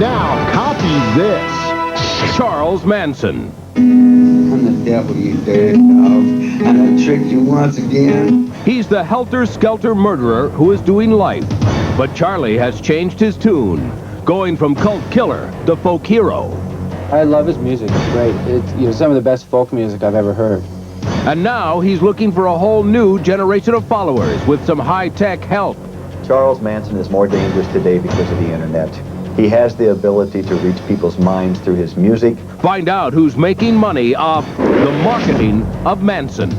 Now, copy this. Charles Manson. I'm the devil, you dirty dog, and I tricked you once again. He's the helter-skelter murderer who is doing life. But Charlie has changed his tune, going from cult killer to folk hero. I love his music. It's great. It's some of the best folk music I've ever heard. And now he's looking for a whole new generation of followers with some high-tech help. Charles Manson is more dangerous today because of the internet. He has the ability to reach people's minds through his music. Find out who's making money off the marketing of Manson.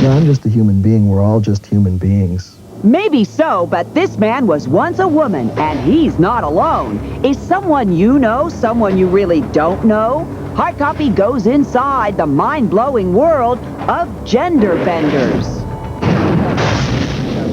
No, I'm just a human being. We're all just human beings. Maybe so, but this man was once a woman, and he's not alone. Is someone you know someone you really don't know? Hard Copy goes inside the mind-blowing world of gender benders.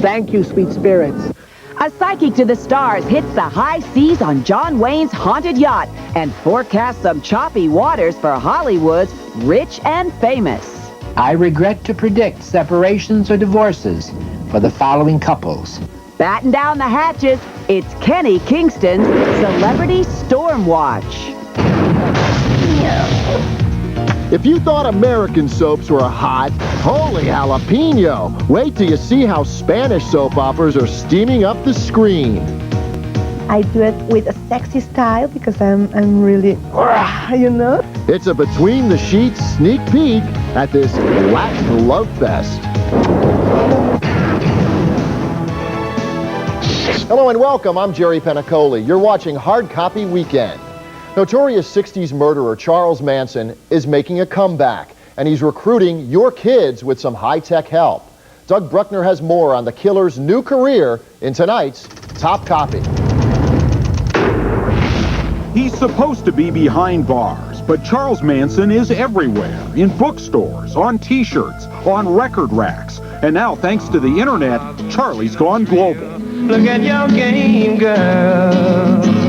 Thank you, sweet spirits. A psychic to the stars hits the high seas on John Wayne's haunted yacht and forecasts some choppy waters for Hollywood's rich and famous. I regret to predict separations or divorces for the following couples. Batten down the hatches, it's Kenny Kingston's Celebrity Storm Watch. If you thought American soaps were hot, holy jalapeno. Wait till you see how Spanish soap operas are steaming up the screen. I do it with a sexy style because I'm really, you know? It's a between the sheets sneak peek at this Latin love fest. Hello and welcome. I'm Jerry Penacoli. You're watching Hard Copy Weekend. Notorious 60s murderer Charles Manson is making a comeback, and he's recruiting your kids with some high-tech help. Doug Bruckner has more on the killer's new career in tonight's Top Copy. He's supposed to be behind bars, but Charles Manson is everywhere, in bookstores, on T-shirts, on record racks. And now, thanks to the internet, Charlie's gone global. Look at your game, girl.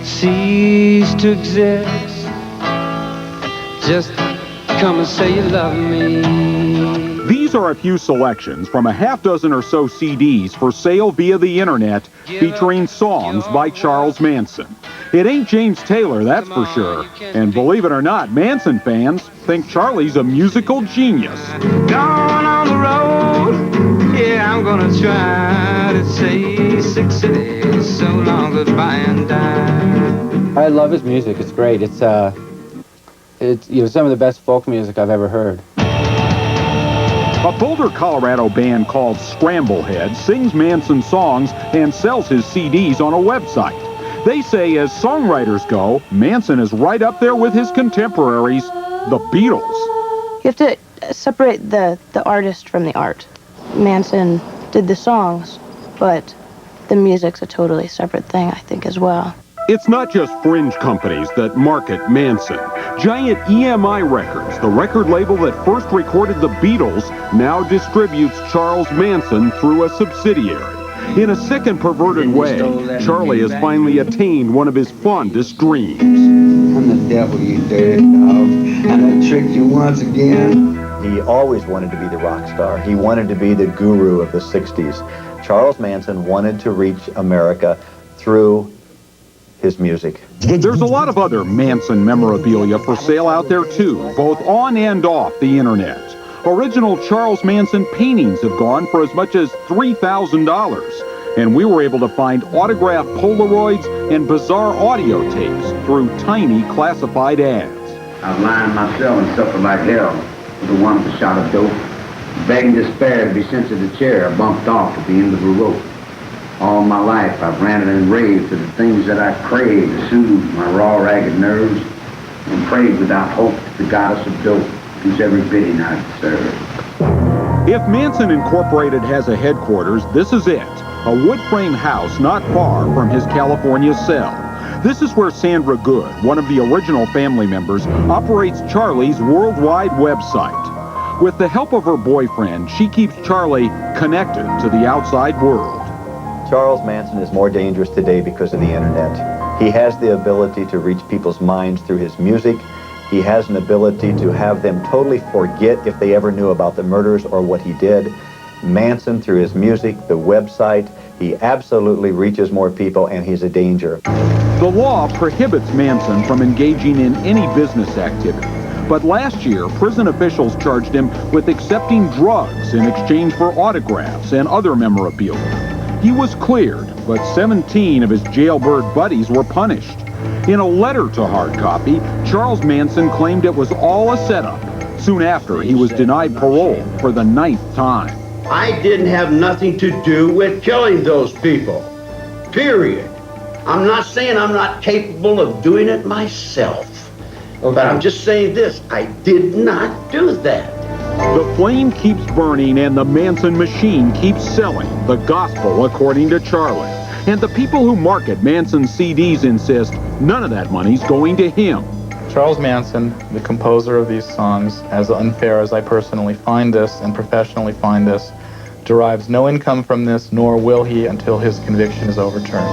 Cease to exist. Just come and say you love me. These are a few selections from a half dozen or so CDs for sale via the internet featuring songs by Charles Manson. It ain't James Taylor, that's for sure. And believe it or not, Manson fans think Charlie's a musical genius. Gone on the road, yeah, I'm gonna try to say 6 cities, so long goodbye and die. I love his music. It's great. It's some of the best folk music I've ever heard. A Boulder, Colorado band called Scramblehead sings Manson songs and sells his CDs on a website. They say, as songwriters go, Manson is right up there with his contemporaries, the Beatles. You have to separate the artist from the art. Manson did the songs, but the music's a totally separate thing, I think, as well. It's not just fringe companies that market Manson. Giant EMI Records, the record label that first recorded the Beatles, now distributes Charles Manson through a subsidiary. In a sick and perverted way, Charlie has finally attained one of his fondest dreams. I'm the devil, you dirty dog, and I tricked you once again. He always wanted to be the rock star. He wanted to be the guru of the 60s. Charles Manson wanted to reach America through his music. There's a lot of other Manson memorabilia for sale out there too, both on and off the internet. Original Charles Manson paintings have gone for as much as $3,000, and we were able to find autographed Polaroids and bizarre audio tapes through tiny classified ads. I was lying myself and suffered like hell with a wonderful shot of dope. Begging despair to be sent to the chair, I bumped off at the end of a rope. All my life I've ranted and raved for the things that I craved to soothe my raw, ragged nerves, and prayed without hope to the goddess of dope, whose every bidding I deserve. If Manson Incorporated has a headquarters, this is it. A wood frame house not far from his California cell. This is where Sandra Good, one of the original family members, operates Charlie's worldwide website. With the help of her boyfriend, she keeps Charlie connected to the outside world. Charles Manson is more dangerous today because of the internet. He has the ability to reach people's minds through his music. He has an ability to have them totally forget if they ever knew about the murders or what he did. Manson, through his music, the website, He absolutely reaches more people, and he's a danger. The law prohibits Manson from engaging in any business activity. But last year, prison officials charged him with accepting drugs in exchange for autographs and other memorabilia. He was cleared, but 17 of his jailbird buddies were punished. In a letter to Hard Copy, Charles Manson claimed it was all a setup. Soon after, he was denied parole for the 9th time. I didn't have nothing to do with killing those people. Period. I'm not saying I'm not capable of doing it myself. Okay. But I'm just saying this, I did not do that. The flame keeps burning and the Manson machine keeps selling the gospel according to Charlie. And the people who market Manson CDs insist none of that money's going to him. Charles Manson, the composer of these songs, as unfair as I personally find this and professionally find this, derives no income from this, nor will he until his conviction is overturned.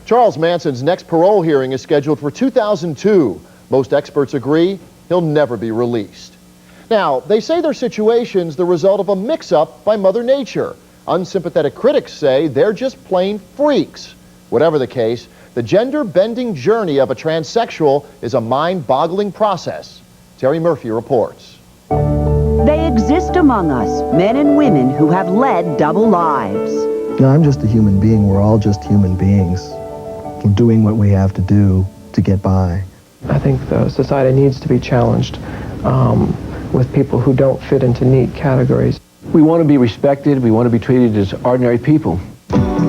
Charles Manson's next parole hearing is scheduled for 2002. Most experts agree he'll never be released. Now, they say their situation's the result of a mix-up by Mother Nature. Unsympathetic critics say they're just plain freaks. Whatever the case, the gender-bending journey of a transsexual is a mind-boggling process. Terry Murphy reports. They exist among us, men and women who have led double lives. No, I'm just a human being. We're all just human beings. We're doing what we have to do to get by. I think the society needs to be challenged with people who don't fit into neat categories. We want to be respected. We want to be treated as ordinary people.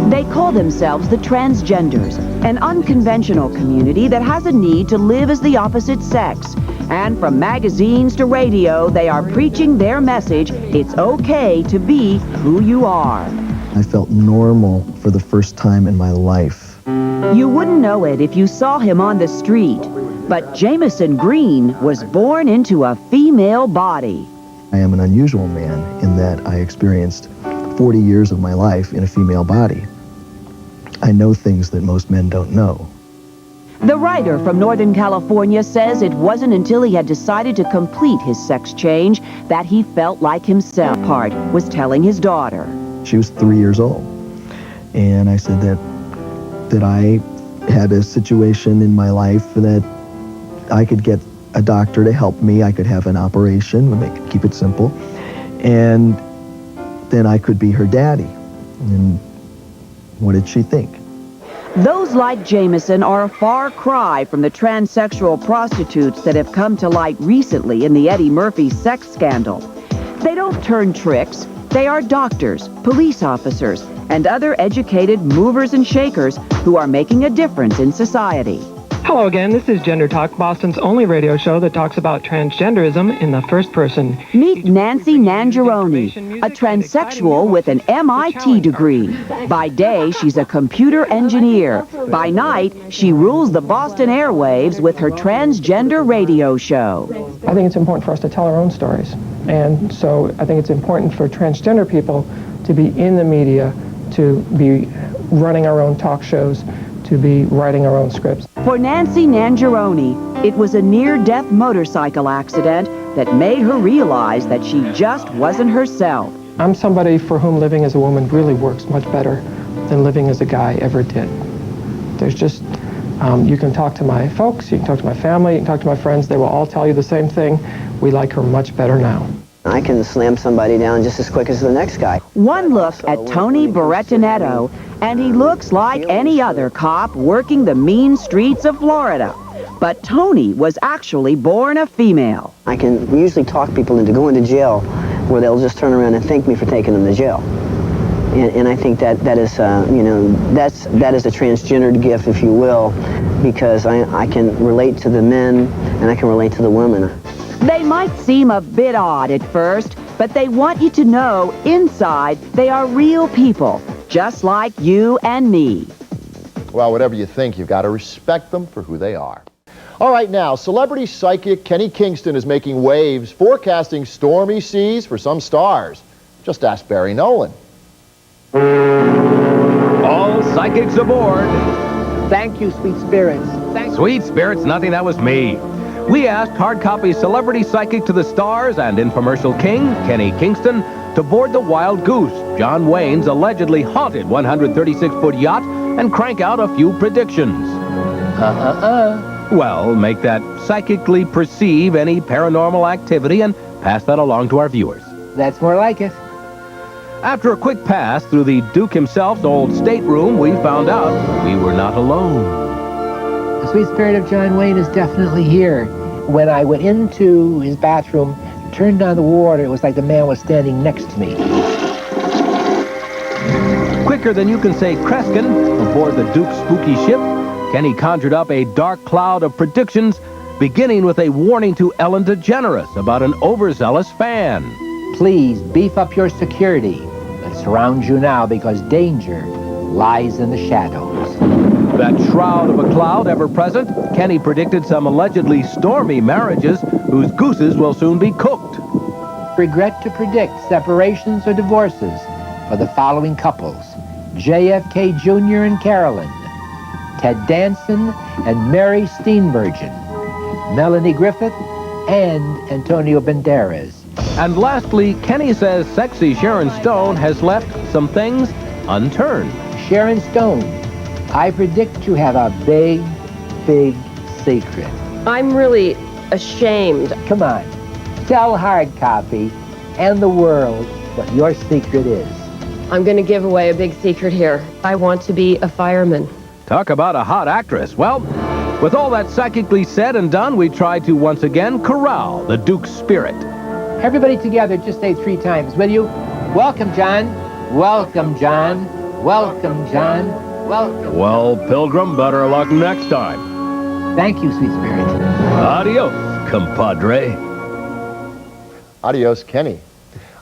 They call themselves the transgenders, an unconventional community that has a need to live as the opposite sex. And from magazines to radio, they are preaching their message, it's okay to be who you are. I felt normal for the first time in my life. You wouldn't know it if you saw him on the street, but Jameson Green was born into a female body. I am an unusual man in that I experienced 40 years of my life in a female body. I know things that most men don't know. The writer from Northern California says it wasn't until he had decided to complete his sex change that he felt like himself. Part was telling his daughter. She was 3 years old. And I said that I had a situation in my life that I could get a doctor to help me. I could have an operation, when they could keep it simple. And then I could be her daddy. And what did she think? Those like Jameson are a far cry from the transsexual prostitutes that have come to light recently in the Eddie Murphy sex scandal. They don't turn tricks. They are doctors, police officers, and other educated movers and shakers who are making a difference in society. Hello again, this is Gender Talk, Boston's only radio show that talks about transgenderism in the first person. Meet Nancy Nangeroni, a transsexual with an MIT degree. By day, she's a computer engineer. By night, she rules the Boston airwaves with her transgender radio show. I think it's important for us to tell our own stories. And so I think it's important for transgender people to be in the media, to be running our own talk shows, to be writing our own scripts. For Nancy Nangeroni, it was a near-death motorcycle accident that made her realize that she just wasn't herself. I'm somebody for whom living as a woman really works much better than living as a guy ever did. There's just, you can talk to my folks, you can talk to my family, you can talk to my friends, they will all tell you the same thing. We like her much better now. I can slam somebody down just as quick as the next guy. One look at Tony Berrettinetto, and he looks like any other cop working the mean streets of Florida. But Tony was actually born a female. I can usually talk people into going to jail where they'll just turn around and thank me for taking them to jail. And I think that is, that is a transgendered gift, if you will, because I can relate to the men and I can relate to the women. They might seem a bit odd at first, but they want you to know inside they are real people, just like you and me. Well, whatever you think, you've got to respect them for who they are. All right, now, celebrity psychic Kenny Kingston is making waves, forecasting stormy seas for some stars. Just ask Barry Nolan. All psychics aboard. Thank you, sweet spirits. Sweet spirits, nothing, that was me. We asked Hard Copy celebrity psychic to the stars and infomercial king, Kenny Kingston, to board the Wild Goose John Wayne's allegedly haunted 136-foot yacht and crank out a few predictions. Well, make that psychically perceive any paranormal activity and pass that along to our viewers. That's more like it. After a quick pass through the Duke himself's old stateroom, we found out we were not alone. The sweet spirit of John Wayne is definitely here. When I went into his bathroom, turned on the water, it was like the man was standing next to me. Quicker than you can say Kreskin aboard the Duke's spooky ship, Kenny conjured up a dark cloud of predictions, beginning with a warning to Ellen DeGeneres about an overzealous fan. Please beef up your security that surrounds you now, because danger lies in the shadows. That shroud of a cloud ever present, Kenny predicted some allegedly stormy marriages whose gooses will soon be cooked. Regret to predict separations or divorces for the following couples: JFK Jr. and Carolyn, Ted Danson and Mary Steenburgen, Melanie Griffith and Antonio Banderas. And lastly, Kenny says sexy Sharon Stone has left some things unturned. Sharon Stone, I predict you have a big, big secret. I'm really ashamed. Come on, tell Hard Copy and the world what your secret is. I'm going to give away a big secret here. I want to be a fireman. Talk about a hot actress. Well, with all that psychically said and done, we try to once again corral the Duke's spirit. Everybody together, just say 3 times, will you? Welcome, John. Welcome, John. Welcome, John. Welcome. Well, Pilgrim, better luck next time. Thank you, sweet spirit. Adios, compadre. Adios, Kenny.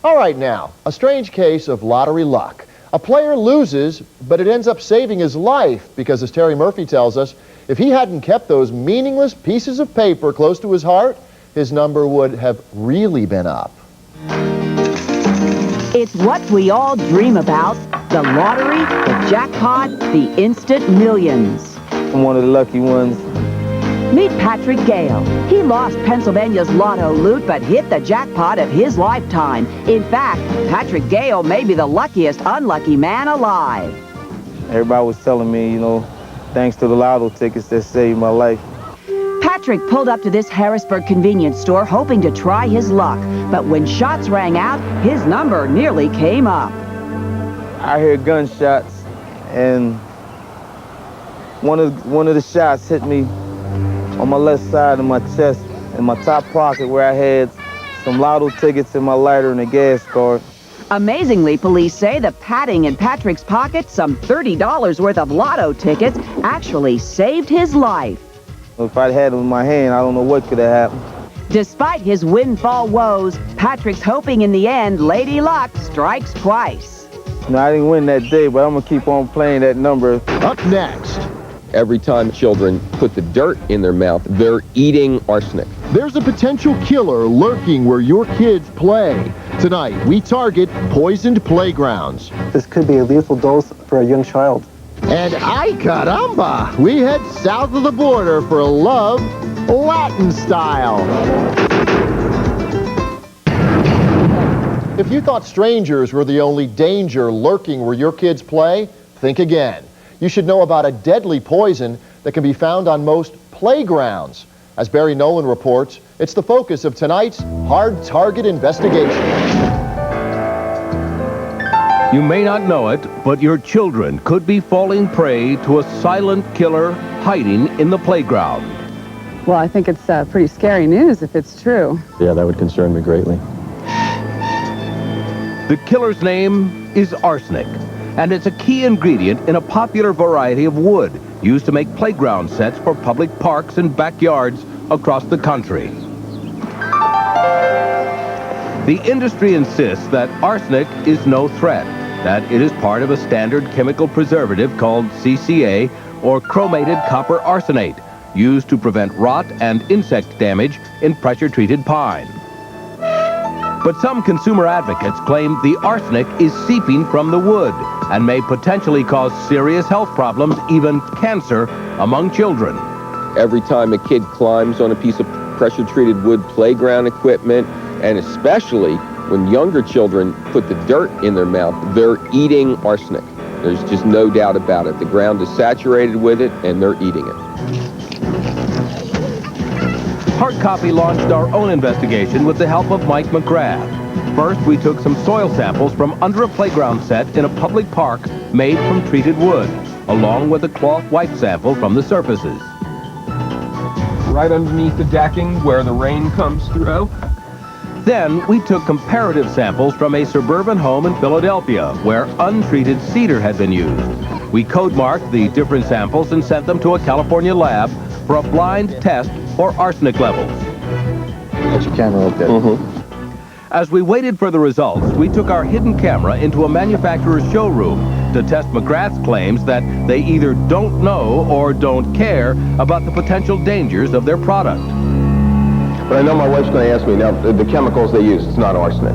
All right, now, a strange case of lottery luck. A player loses, but it ends up saving his life because, as Terry Murphy tells us, if he hadn't kept those meaningless pieces of paper close to his heart, his number would have really been up. It's what we all dream about: the lottery, the jackpot, the instant millions. I'm one of the lucky ones. Meet Patrick Gale. He lost Pennsylvania's lotto loot but hit the jackpot of his lifetime. In fact, Patrick Gale may be the luckiest unlucky man alive. Everybody was telling me, you know, thanks to the lotto tickets that saved my life. Patrick pulled up to this Harrisburg convenience store hoping to try his luck, but when shots rang out, his number nearly came up. I heard gunshots, and one of the shots hit me on my left side of my chest, in my top pocket, where I had some lotto tickets and my lighter and a gas card. Amazingly, police say the padding in Patrick's pocket, some $30 worth of lotto tickets, actually saved his life. If I'd had them in my hand, I don't know what could have happened. Despite his windfall woes, Patrick's hoping in the end Lady Luck strikes twice. No, I didn't win that day, but I'm going to keep on playing that number. Up next. Every time children put the dirt in their mouth, they're eating arsenic. There's a potential killer lurking where your kids play. Tonight, we target poisoned playgrounds. This could be a lethal dose for a young child. And ay caramba, we head south of the border for love Latin style. If you thought strangers were the only danger lurking where your kids play, think again. You should know about a deadly poison that can be found on most playgrounds. As Barry Nolan reports, it's the focus of tonight's Hard Target investigation. You may not know it, but your children could be falling prey to a silent killer hiding in the playground. Well, I think it's pretty scary news if it's true. Yeah, that would concern me greatly. The killer's name is arsenic, and it's a key ingredient in a popular variety of wood used to make playground sets for public parks and backyards across the country. The industry insists that arsenic is no threat, that it is part of a standard chemical preservative called CCA, or chromated copper arsenate, used to prevent rot and insect damage in pressure-treated pine. But some consumer advocates claim the arsenic is seeping from the wood and may potentially cause serious health problems, even cancer, among children. Every time a kid climbs on a piece of pressure-treated wood playground equipment, and especially When younger children put the dirt in their mouth, they're eating arsenic. There's just no doubt about it. The ground is saturated with it, and they're eating it. Hard Copy launched our own investigation with the help of Mike McGrath. First, we took some soil samples from under a playground set in a public park made from treated wood, along with a cloth wipe sample from the surfaces. Right underneath the decking where the rain comes through. Then, we took comparative samples from a suburban home in Philadelphia where untreated cedar had been used. We code-marked the different samples and sent them to a California lab for a blind test for arsenic levels. That's your camera up there. As we waited for the results, we took our hidden camera into a manufacturer's showroom to test McGrath's claims that they either don't know or don't care about the potential dangers of their product. But I know my wife's going to ask me, now, the chemicals they use, it's not arsenic.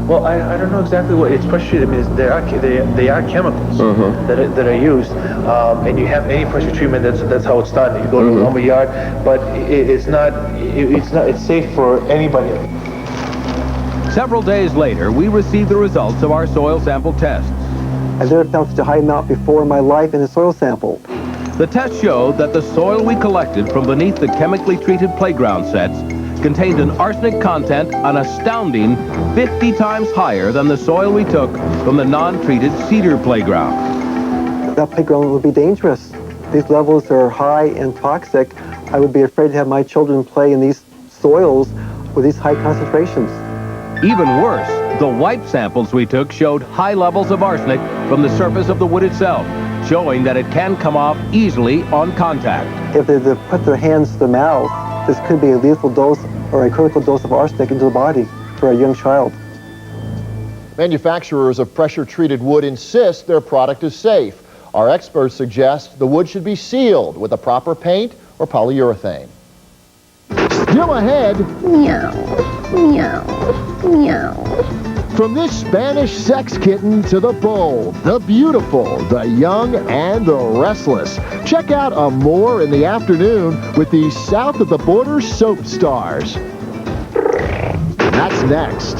Well, I don't know exactly what it's pressure. I mean, they are chemicals that are used, and you have any pressure treatment. That's how it's done. You go to a lumber yard, but it's safe for anybody. Several days later, we received the results of our soil sample tests. I've never found such a high amount before in my life in a soil sample. The test showed that the soil we collected from beneath the chemically treated playground sets contained an arsenic content an astounding 50 times higher than the soil we took from the non-treated cedar playground. That playground would be dangerous. These levels are high and toxic. I would be afraid to have my children play in these soils with these high concentrations. Even worse, the wipe samples we took showed high levels of arsenic from the surface of the wood itself, showing that it can come off easily on contact. If they put their hands to the mouth, this could be a lethal dose or a critical dose of arsenic into the body for a young child. Manufacturers of pressure-treated wood insist their product is safe. Our experts suggest the wood should be sealed with a proper paint or polyurethane. Still ahead. Meow, meow, meow. From this Spanish sex kitten to the bold, the beautiful, the young, and the restless. Check out more in the afternoon with these south of the border soap stars. That's next.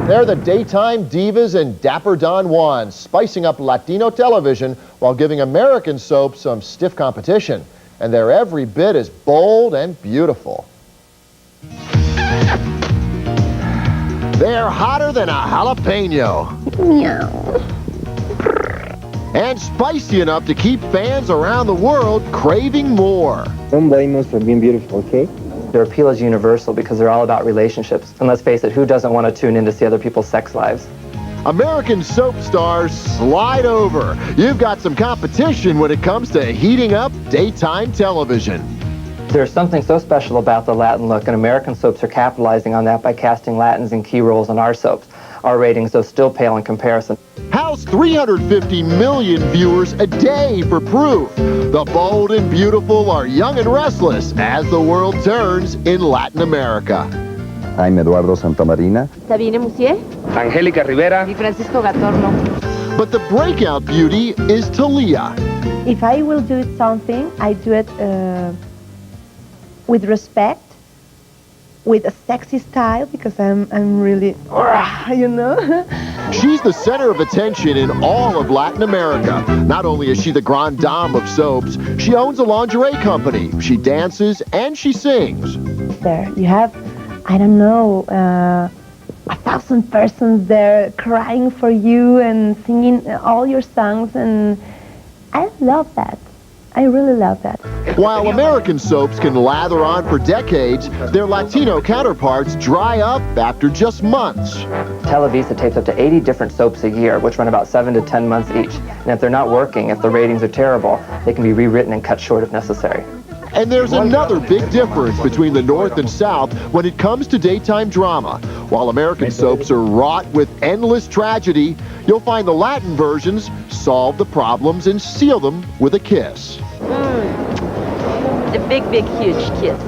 They're the daytime divas and dapper Don Juans, spicing up Latino television while giving American soap some stiff competition. And they're every bit as bold and beautiful. They're hotter than a jalapeno. Meow. And spicy enough to keep fans around the world craving more. Don't blame us for being beautiful, okay? Their appeal is universal because they're all about relationships. And let's face it, who doesn't want to tune in to see other people's sex lives? American soap stars, slide over. You've got some competition when it comes to heating up daytime television. There's something so special about the Latin look, and American soaps are capitalizing on that by casting Latins in key roles in our soaps. Our ratings, though, still pale in comparison. How's 350 million viewers a day for proof? The bold and beautiful are young and restless as the world turns in Latin America. I'm Eduardo Santamarina. Sabine Musier. Angélica Rivera. Y Francisco Gatorno. But the breakout beauty is Thalia. If I will do something, I do it with respect, with a sexy style, because I'm really, you know. She's the center of attention in all of Latin America. Not only is she the grande dame of soaps, she owns a lingerie company. She dances and she sings. There, you have, I don't know, 1,000 persons there crying for you and singing all your songs, and I love that. I really love that. While American soaps can lather on for decades, their Latino counterparts dry up after just months. Televisa tapes up to 80 different soaps a year, which run about 7 to 10 months each. And if they're not working, if the ratings are terrible, they can be rewritten and cut short if necessary. And there's another big difference between the North and South when it comes to daytime drama. While American soaps are wrought with endless tragedy, you'll find the Latin versions solve the problems and seal them with a kiss. A big, big, huge kiss.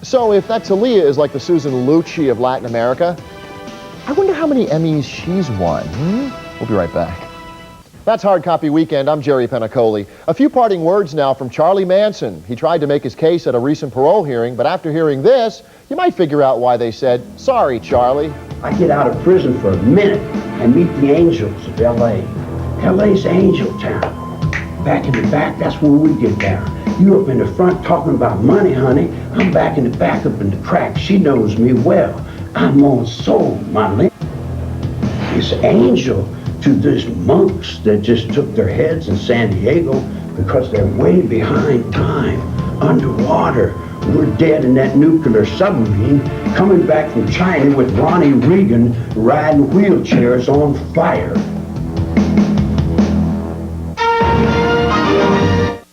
So if that Thalia is like the Susan Lucci of Latin America, I wonder how many Emmys she's won. We'll be right back. That's Hard Copy Weekend. I'm Jerry Penacoli. A few parting words now from Charlie Manson. He tried to make his case at a recent parole hearing, but after hearing this, you might figure out why they said, "Sorry, Charlie." I get out of prison for a minute and meet the angels of L.A. L.A.'s Angel Town. Back in the back, that's where we get down. You up in the front talking about money, honey. I'm back in the back up in the crack. She knows me well. I'm on soul, my lady. It's angel to these monks that just took their heads in San Diego because they're way behind time, underwater. We're dead in that nuclear submarine, coming back from China with Ronnie Reagan riding wheelchairs on fire.